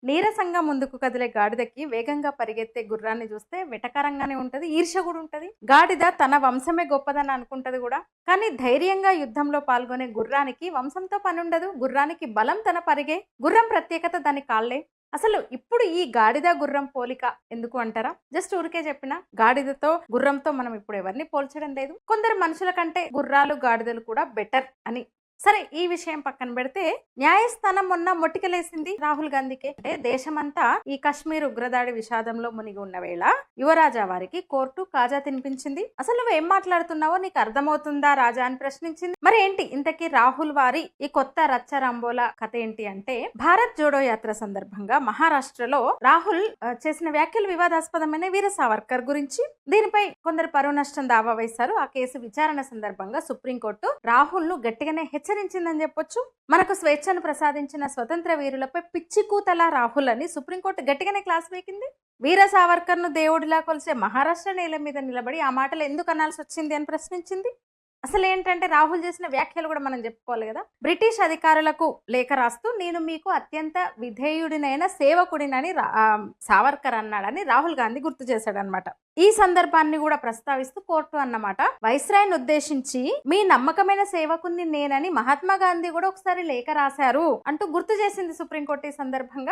నీరసంగా ముందుకు కదిలే గాడిదకి వేగంగా పరిగెత్తే గుర్రాన్ని చూస్తే వెటకరంగానే ఉంటది, ఈర్ష్య కూడా ఉంటది. గాడిద తన వంశమే గొప్పదని అనుకుంటది కూడా. కానీ ధైర్యంగా యుద్ధంలో పాల్గొనే గుర్రానికి వంశంతో పని ఉండదు. గుర్రానికి బలం తన పరిగే, గుర్రం ప్రత్యేకత దాని కాళ్ళే. అసలు ఇప్పుడు ఈ గాడిద గుర్రం పోలిక ఎందుకు అంటారా? జస్ట్ ఊరికే చెప్పిన గాడిదతో గుర్రంతో మనం ఇప్పుడు ఎవరిని పోల్చడం లేదు. కొందరు మనుషుల కంటే గుర్రాలు గాడిదలు కూడా బెటర్ అని. సరే, ఈ విషయం పక్కన పెడితే న్యాయస్థానం మొన్న మొట్టికలేసింది రాహుల్ గాంధీకి. అంటే దేశమంతా ఈ కశ్మీర్ ఉగ్రదాడి విషాదంలో మునిగి ఉన్న వేళ యువరాజా వారికి కోర్టు కాజా తినిపించింది. అసలు నువ్వు ఏం మాట్లాడుతున్నావో నీకు అర్థమవుతుందా రాజా అని ప్రశ్నించింది. మరి ఏంటి ఇంతకీ రాహుల్ వారి ఈ కొత్త రచ్చరంబోల కథ ఏంటి అంటే, భారత్ జోడో యాత్ర సందర్భంగా మహారాష్ట్రలో రాహుల్ చేసిన వ్యాఖ్యలు వివాదాస్పదమైన వీర సావర్కర్ గురించి. దీనిపై కొందరు పరువు నష్టం దావా వేశారు. ఆ కేసు విచారణ సందర్భంగా సుప్రీంకోర్టు రాహుల్ ను గట్టిగానే హెచ్చరించిందని చెప్పొచ్చు. మనకు స్వేచ్ఛను ప్రసాదించిన స్వతంత్ర వీరులపై పిచ్చి కూతల రాహుల్ అని సుప్రీంకోర్టు గట్టిగానే క్లాస్ వేకింది. వీర సావర్కర్ ను దేవుడిలా కొలిసే మహారాష్ట్ర నేల మీద నిలబడి ఆ మాటలు ఎందుకు అనాల్సి వచ్చింది అని ప్రశ్నించింది. అసలు ఏంటంటే రాహుల్ చేసిన వ్యాఖ్యలు కూడా మనం చెప్పుకోవాలి కదా. బ్రిటిష్ అధికారులకు లేఖ రాస్తూ నేను మీకు అత్యంత విధేయుడినైన సేవకుడినని సావర్కర్ అన్నాడని రాహుల్ గాంధీ గుర్తు చేశాడనమాట. ఈ సందర్భాన్ని కూడా ప్రస్తావిస్తూ కోర్టు అన్నమాట, వైస్రాయ్ని ఉద్దేశించి మీ నమ్మకమైన సేవకుని నేనని మహాత్మా గాంధీ కూడా ఒకసారి లేఖ రాశారు అంటూ గుర్తు చేసింది సుప్రీంకోర్టు ఈ సందర్భంగా.